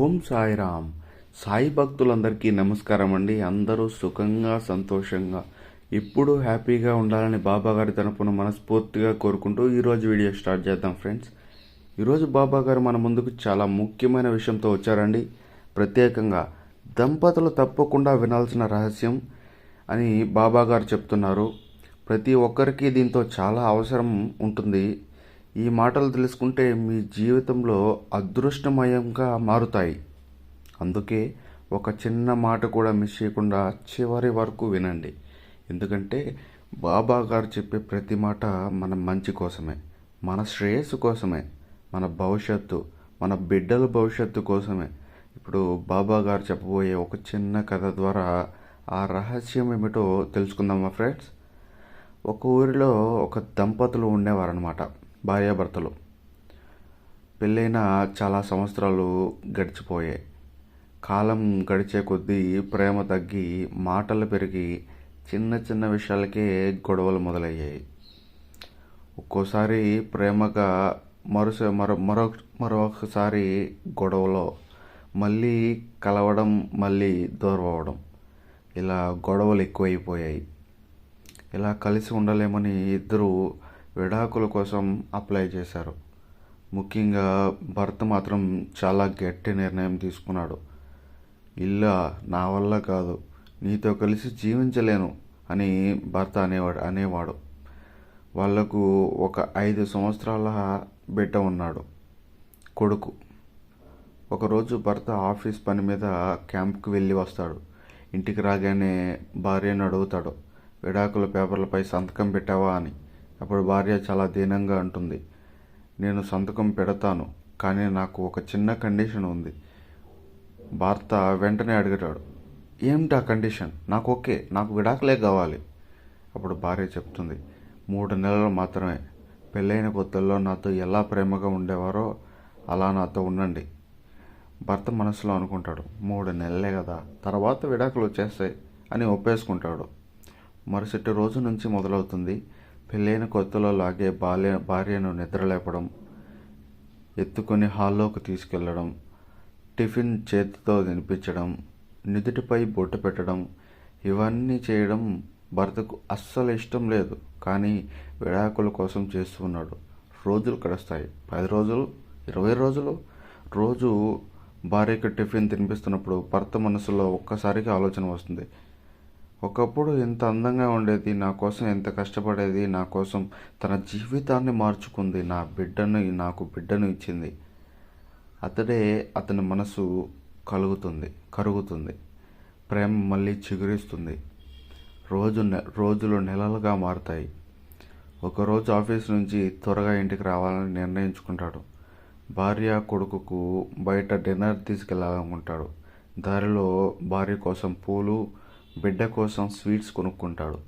ఓం సాయిరామ్. సాయి భక్తులందరికీ నమస్కారం అండి. అందరూ సుఖంగా సంతోషంగా ఎప్పుడూ హ్యాపీగా ఉండాలని బాబా గారి తరపున మనస్ఫూర్తిగా కోరుకుంటూ ఈరోజు వీడియో స్టార్ట్ చేద్దాం ఫ్రెండ్స్. ఈరోజు బాబా గారు మన ముందుకు చాలా ముఖ్యమైన విషయంతో వచ్చారండి. ప్రత్యేకంగా దంపతులు తప్పకుండా వినాల్సిన రహస్యం అని బాబా గారు చెప్తున్నారు. ప్రతి ఒక్కరికి దీంతో చాలా అవసరం ఉంటుంది. ఈ మాటలు తెలుసుకుంటే మీ జీవితంలో అదృష్టమయంగా మారుతాయి. అందుకే ఒక చిన్న మాట కూడా మిస్ చేయకుండా చివరి వరకు వినండి. ఎందుకంటే బాబా గారు చెప్పే ప్రతి మాట మన మంచి కోసమే, మన శ్రేయస్సు కోసమే, మన భవిష్యత్తు, మన బిడ్డల భవిష్యత్తు కోసమే. ఇప్పుడు బాబా గారు చెప్పబోయే ఒక చిన్న కథ ద్వారా ఆ రహస్యం ఏమిటో తెలుసుకుందామా ఫ్రెండ్స్. ఒక ఊరిలో ఒక దంపతులు ఉండేవారనమాట, భార్యాభర్తలు. పెళ్ళైన చాలా సంవత్సరాలు గడిచిపోయాయి. కాలం గడిచే కొద్దీ ప్రేమ తగ్గి, మాటలు పెరిగి, చిన్న చిన్న విషయాలకే గొడవలు మొదలయ్యాయి. ఒక్కోసారి ప్రేమగా మరొకసారి గొడవలో, మళ్ళీ కలవడం, మళ్ళీ దూరం అవ్వడం, ఇలా గొడవలు ఎక్కువైపోయాయి. ఇలా కలిసి ఉండలేమని ఇద్దరు విడాకుల కోసం అప్లై చేశారు. ముఖ్యంగా భర్త మాత్రం చాలా గట్టి నిర్ణయం తీసుకున్నాడు. ఇల్లా నా వల్ల కాదు, నీతో కలిసి జీవించలేను అని భర్త అనేవాడు. వాళ్లకు ఒక 5 సంవత్సరాల బిడ్డ ఉన్నాడు, కొడుకు. ఒకరోజు భర్త ఆఫీస్ పని మీద క్యాంప్కి వెళ్ళి వస్తాడు. ఇంటికి రాగానే భార్యను అడుగుతాడు, విడాకుల పేపర్లపై సంతకం పెట్టావా అని. అప్పుడు భార్య చాలా దీనంగా అంటుంది, నేను సంతకం పెడతాను, కానీ నాకు ఒక చిన్న కండిషన్ ఉంది. భర్త వెంటనే అడుగుతాడు, ఏమిటి ఆ కండిషన్? నాకు ఓకే, నాకు విడాకులే కావాలి. అప్పుడు భార్య చెప్తుంది, 3 నెలలు మాత్రమే. పెళ్ళైన కొత్తల్లో నాతో ఎలా ప్రేమగా ఉండేవారో అలా నాతో ఉండండి. భర్త మనసులో అనుకుంటాడు, 3 నెలలే కదా, తర్వాత విడాకులు వచ్చేస్తాయి అని ఒప్పేసుకుంటాడు. మరుసటి రోజు నుంచి మొదలవుతుంది. పెళ్ళైన కొత్తలో లాగే భార్యను నిద్రలేపడం, ఎత్తుకొని హాల్లోకి తీసుకెళ్లడం, టిఫిన్ చేతితో తినిపించడం, నుదుటిపై బొట్టు పెట్టడం, ఇవన్నీ చేయడం భర్తకు అస్సలు ఇష్టం లేదు. కానీ విడాకుల కోసం చేస్తున్నాడు. రోజులు గడుస్తాయి. 10 రోజులు, 20 రోజులు. రోజు భార్యకు టిఫిన్ తినిపిస్తున్నప్పుడు భర్త మనసులో ఒక్కసారిగా ఆలోచన వస్తుంది, ఒకప్పుడు ఎంత అందంగా ఉండేది, నా కోసం ఎంత కష్టపడేది, నా కోసం తన జీవితాన్ని మార్చుకుంది, నాకు బిడ్డను ఇచ్చింది. అతని మనసు కరుగుతుంది. ప్రేమ మళ్ళీ చిగురిస్తుంది. రోజులు నెలలుగా మారుతాయి. ఒకరోజు ఆఫీస్ నుంచి త్వరగా ఇంటికి రావాలని నిర్ణయించుకుంటాడు. భార్య కొడుకుకు బయట డిన్నర్ తీసుకెళ్లాలనుకుంటాడు. దారిలో భార్య కోసం పూలు, బిడ్డ కోసం స్వీట్స్ కొనుక్కుంటాడు.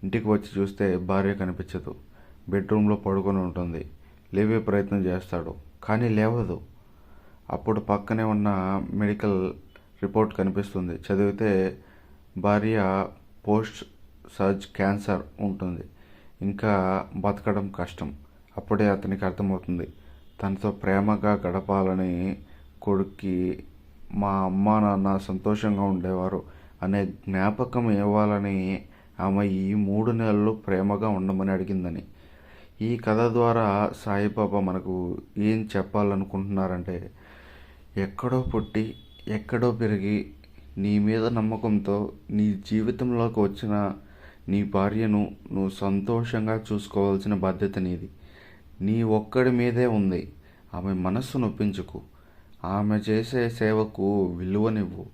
ఇంటికి వచ్చి చూస్తే భార్య కనిపించదు. బెడ్రూమ్లో పడుకొని ఉంటుంది. లేవే ప్రయత్నం చేస్తాడు, కానీ లేవదు. అప్పుడు పక్కనే ఉన్న మెడికల్ రిపోర్ట్ కనిపిస్తుంది. చదివితే భార్య పోస్ట్ సర్జ్ క్యాన్సర్ ఉంటుంది, ఇంకా బతకడం కష్టం. అప్పుడే అతనికి అర్థమవుతుంది, తనతో ప్రేమగా గడపాలని కొడుక్కి మా అమ్మ నాన్న సంతోషంగా ఉండేవారు అనే జ్ఞాపకం ఇవ్వాలని ఆమె ఈ 3 నెలలు ప్రేమగా ఉండమని అడిగిందని. ఈ కథ ద్వారా సాయిబాబా మనకు ఏం చెప్పాలనుకుంటున్నారంటే, ఎక్కడో పుట్టి ఎక్కడో పెరిగి నీ మీద నమ్మకంతో నీ జీవితంలోకి వచ్చిన నీ భార్యను నువ్వు సంతోషంగా చూసుకోవాల్సిన బాధ్యత నీది. నీ ఒక్కడి మీదే ఉంది. ఆమె మనస్సు నొప్పించుకు. ఆమె చేసే సేవకు విలువనివ్వు.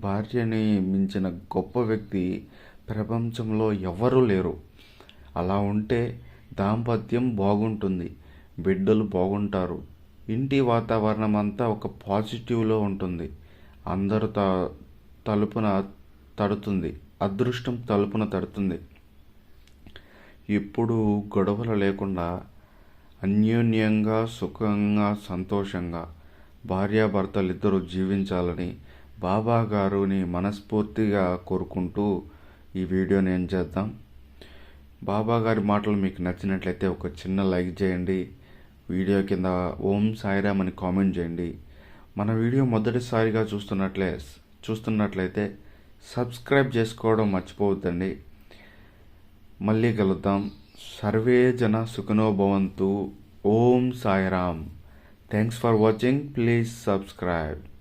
భార్యని మించిన గొప్ప వ్యక్తి ప్రపంచంలో ఎవరూ లేరు. అలా ఉంటే దాంపత్యం బాగుంటుంది, బిడ్డలు బాగుంటారు, ఇంటి వాతావరణం అంతా ఒక పాజిటివ్లో ఉంటుంది. అందరూ తలుపున తడుతుంది, అదృష్టం తలుపున తడుతుంది. ఎప్పుడూ గొడవలు లేకుండా అన్యోన్యంగా, సుఖంగా, సంతోషంగా భార్యాభర్తలిద్దరూ జీవించాలని బాబా గారుని మనస్ఫూర్తిగా కోరుకుంటూ ఈ వీడియోని ఏం చేద్దాం. బాబా గారి మాటలు మీకు నచ్చినట్లయితే ఒక చిన్న లైక్ చేయండి. వీడియో కింద ఓం సాయిరామ్ అని కామెంట్ చేయండి. మన వీడియో మొదటిసారిగా చూస్తున్నట్లయితే సబ్స్క్రైబ్ చేసుకోవడం మర్చిపోవద్దండి. మళ్ళీ కలుద్దాం. సర్వే జన సుఖినో భవంతు. ఓం Sairam. Thanks for watching. Please subscribe.